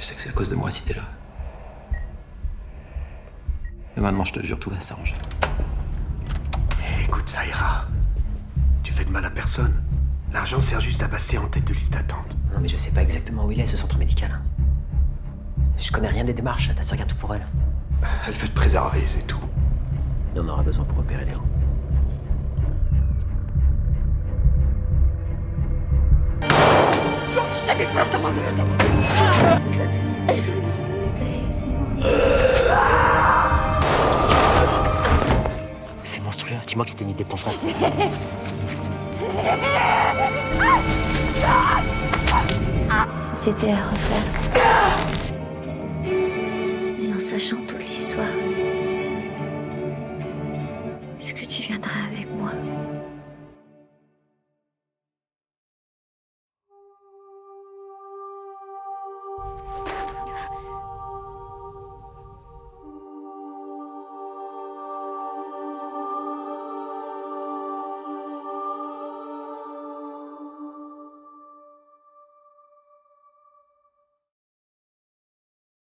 sais que c'est à cause de moi si t'es là. Mais maintenant, je te jure, tout va s'arranger. Écoute, ça ira. Tu fais de mal à personne. L'argent sert juste à passer en tête de liste d'attente. Non mais je sais pas exactement où il est, ce centre médical. Je connais rien des démarches, ta sœur garde tout pour elle. Elle veut te préserver, c'est tout. Il en aura besoin pour repérer Léon. C'est monstrueux, dis-moi que c'était une idée de ton frère. C'était à refaire. Mais en sachant toute l'histoire.